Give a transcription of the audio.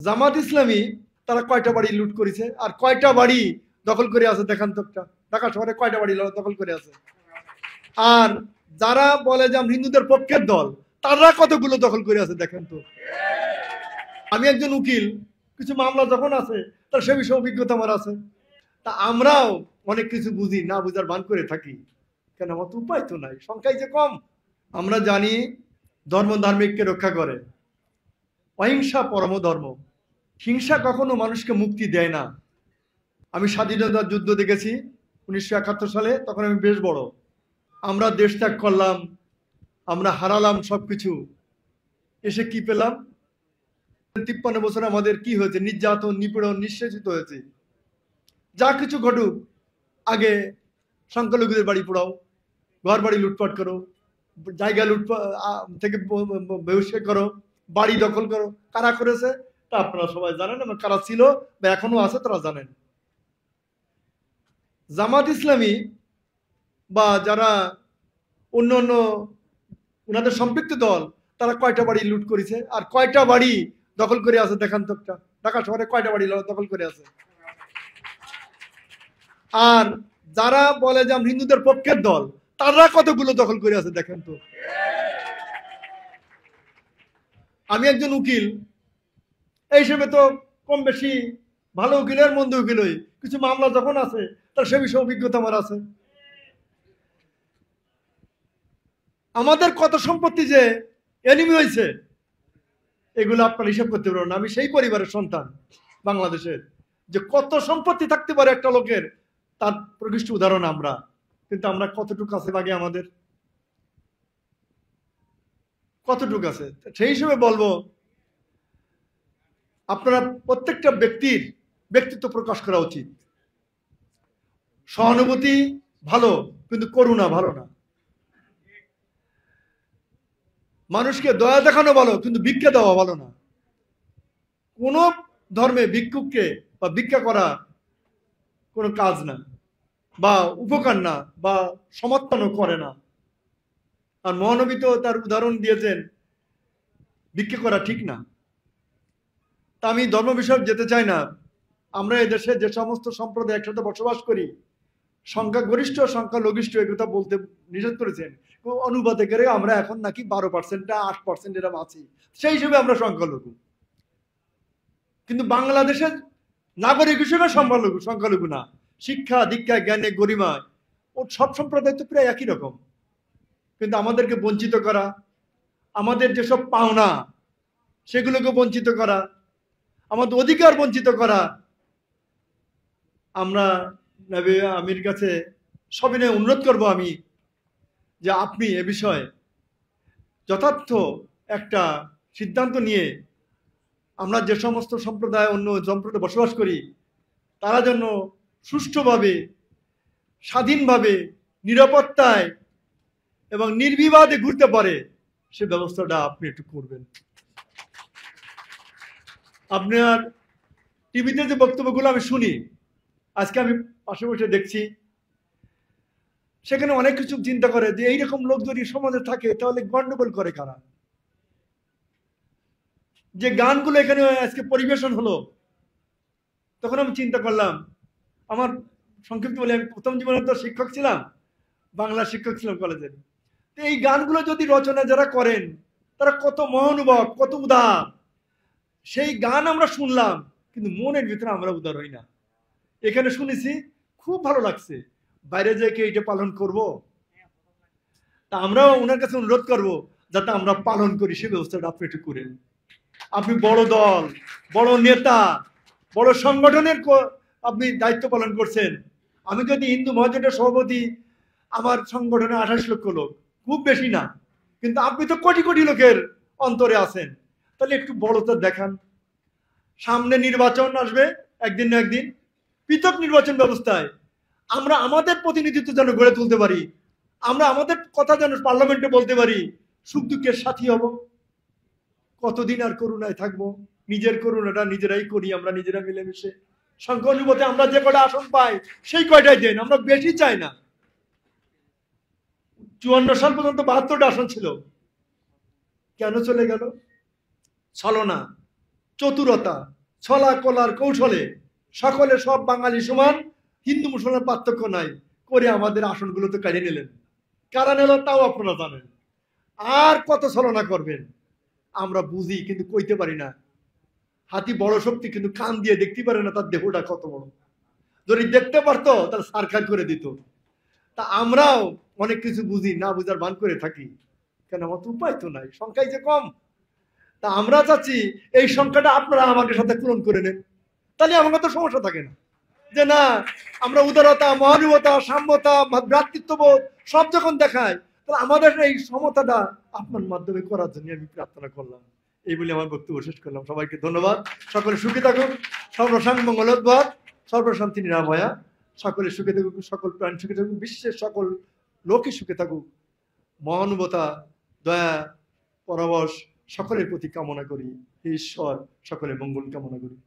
জামাত ইসলামী তারা কয়টা বাড়ি লুট করেছে আর কয়টা বাড়ি দখল করে আছে দেখান তো একটা। ঢাকা শহরে কয়টা বাড়ি দখল করে আছে? আর যারা বলে যে আমরা হিন্দুদের পক্ষের দল, তারা কতগুলো দখল করে আছে দেখেন তো। আমি একজন উকিল, কিছু মামলা যখন আছে তার সে বিষয়ে অভিজ্ঞতা আমার আছে। তা আমরাও অনেক কিছু বুঝি না, বুঝার ভান করে থাকি। কেন, আমার তো উপায় তো নাই, সংখ্যাই যে কম। আমরা জানি ধর্ম ধার্মিককে রক্ষা করে, অহিংসা পরম ধর্ম। হিংসা কখনো মানুষকে মুক্তি দেয় না। আমি স্বাধীনতার যুদ্ধ দেখেছি 1971 সালে, তখন আমি বেশ বড়। আমরা দেশ ত্যাগ করলাম, আমরা হারালাম সবকিছু, এসে কি পেলাম? 53 বছর আমাদের কি হয়েছে? নির্যাতন, নিপীড়ন, নিঃশেষিত হয়েছে। যা কিছু ঘটুক, আগে সংখ্যালঘুদের বাড়ি পোড়াও, ঘর বাড়ি লুটপাট করো, জায়গা লুটপাট থেকে বহিষ্কার করো, বাড়ি দখল করো। কারা করেছে তা আপনারা সবাই জানেন, এবং কারা ছিল বা এখনো আছে তারা জানেন। জামাত ইসলামী বা যারা অন্য অন্য ওনাদের সম্পৃক্ত দল, তারা কয়টা বাড়ি লুট করেছে আর কয়টা বাড়ি দখল করে আছে দেখান তো একটা। ঢাকা শহরে কয়টা বাড়ি দখল করে আছে? আর যারা বলে যে আমরা হিন্দুদের পক্ষের দল, তারা কতগুলো দখল করে আছে দেখেন তো। আমি একজন উকিল, এই হিসেবে তো কম বেশি ভালো উকিলের মন্দ উকিলই। কিছু মামলা যখন আছে তার সে বিষয়ে অভিজ্ঞতা আমার আছে। আমাদের কত সম্পত্তি যে এনিমি হয়েছে, এগুলো আপনার হিসাব করতে পারবেন না। আমি সেই পরিবারের সন্তান বাংলাদেশের, যে কত সম্পত্তি থাকতে পারে একটা লোকের, তার প্রকৃষ্ট উদাহরণ আমরা। কিন্তু আমরা কতটুকু আছে বাগে, আমাদের কতটুকু আছে? সেই হিসেবে বলবো, আপনারা প্রত্যেকটা ব্যক্তির ব্যক্তিত্ব প্রকাশ করা উচিত। সহানুভূতি ভালো, কিন্তু করুণা ভালো না। মানুষকে দয়া দেখানো ভালো, কিন্তু ভিক্ষা দেওয়া ভালো না। কোন ধর্মে ভিক্ষুককে বা ভিক্ষা করা কোনো কাজ না, বা উপকার না, বা সমর্থনও করে না। আর মহানবী তো তার উদাহরণ দিয়েছেন, ভিক্ষা করা ঠিক না। তা আমি ধর্ম বিষয়ক যেতে চাই না। আমরা এদেশে যে সমস্ত সম্প্রদায় একসাথে বসবাস করি, সংখ্যাগরিষ্ঠ সংখ্যালঘিষ্ঠ একথা বলতে নিষেধ করেছেন। অনুবাদে করে আমরা এখন নাকি 12% 8% এরকম আছি, সেই হিসেবে আমরা সংখ্যালঘু। কিন্তু বাংলাদেশের নাগরিক হিসেবে সংখ্যালঘু সংখ্যালঘু না। শিক্ষা দীক্ষা জ্ঞানে গরিমায় ও সব সম্প্রদায় তো প্রায় একই রকম। কিন্তু আমাদেরকে বঞ্চিত করা, আমাদের যেসব পাওনা সেগুলোকে বঞ্চিত করা, আমাদের অধিকার বঞ্চিত করা, আমরা নবী আমির কাছে সবিনয় অনুরোধ করব আমি, যে আপনি এ বিষয়ে যথার্থ একটা সিদ্ধান্ত নিয়ে আমরা যে সমস্ত সম্প্রদায় অন্য সম্প্রদায়ে বসবাস করি, তারা যেন সুষ্ঠুভাবে, স্বাধীনভাবে, নিরাপত্তায় এবং নির্বিবাদে ঘুরতে পারে, সে ব্যবস্থাটা আপনি একটু করবেন। আপনার টিভিতে যে বক্তব্যগুলো আমি শুনি, আজকে আমি পাশে বসে দেখছি, সেখানে অনেক কিছু চিন্তা করে যে এইরকম লোক যদি সমাজে থাকে তাহলে গন্ডগোল করে কারা। যে গানগুলো এখানে আজকে পরিবেশন হলো, তখন আমি চিন্তা করলাম, আমার সংক্ষিপ্ত বলে, আমি প্রথম জীবনে তো শিক্ষক ছিলাম, বাংলা শিক্ষক ছিলাম কলেজের। তো এই গানগুলো যদি রচনা যারা করেন, তারা কত মহানুভব, কত উদার। সেই গান আমরা শুনলাম, কিন্তু মনের ভিতরে আমরা উদার হই না। এখানে শুনেছি, খুব ভালো লাগছে, বাইরে যেয়ে কি এটা পালন করব? তা আমরাও ওনার কাছে অনুরোধ করব, যাতে আমরা পালন করি, সে ব্যবস্থাটা আপনি একটু করেন। আপনি বড় দল, বড় নেতা, বড় সংগঠনের আপনি দায়িত্ব পালন করছেন। আমি যদি হিন্দু মহাজোটের সভাপতি, আমার সংগঠনে 28 লক্ষ লোক, খুব বেশি না, কিন্তু আপনি তো কোটি কোটি লোকের অন্তরে আছেন। তাহলে একটু বড়তা দেখান। সামনে নির্বাচন আসবে একদিন না একদিন, পৃথক নির্বাচন ব্যবস্থায় আমরা আমাদের প্রতিনিধিত্ব যেন গড়ে তুলতে পারি, আমরা আমাদের কথা যেন পার্লামেন্টে বলতে পারি, সুখ দুঃখের সাথী হব। কতদিন আর করুণায় থাকবো? নিজের করুণাটা নিজেরাই করি, আমরা নিজেরা মিলেমিশে। সংখ্যানুপাতে আমরা যে কয়টা আসন পাই, সেই কয়টাই দেন, আমরা বেশি চাই না। 54 সাল পর্যন্ত 72টা আসন ছিল, কেন চলে গেল? ছলনা। চতুরতা, ছলা কলার কৌশলে সকলে সব বাঙালি সমান, হিন্দু মুসলমান পার্থক্য নাই করে আমাদের আসনগুলো তো কাড়িয়ে নিলেন। কারা নিল তাও আপনারা জানেন। আর কত ছলনা করবেন আমরা বুঝি, কিন্তু কইতে পারি না। হাতি বড় শক্তি, কিন্তু কান দিয়ে দেখতে পারে না তার দেহটা কত বড়। যদি দেখতে পারতো তাহলে সারখার করে দিত। তা আমরাও অনেক কিছু বুঝি, না বুঝার ভান করে থাকি, কেন আমার তো উপায় তো নাই, সংখ্যাই যে কম। তা আমরা চাচ্ছি এই সংখ্যাটা আপনারা আমাদের সাথে পূরণ করে নেন, তাহলে আমাকে তো সমস্যা থাকে না। যে না, আমরা উদারতা, মহানুভতা, সাম্যতা, ভ্রাতৃত্ববোধ সব যখন দেখাই, তাহলে আমাদের এই সমতাটা আপনার মাধ্যমে করার জন্য আমি প্রার্থনা করলাম। এই বলে আমার বক্তব্য শেষ করলাম। সবাইকে ধন্যবাদ। সকলে সুখী থাকুন। সর্বসাং মঙ্গলোদ্ভব, সর্বশান্তি নিরাময়া। সকলে সুখে থাকুক, সকল প্রাণ সুখে থাকুক, বিশ্বের সকল লোকই সুখে থাকুক। মহানুভতা, দয়া, পরবশ সকলের প্রতি কামনা করি। ঈশ্বর সকলের মঙ্গল কামনা করি।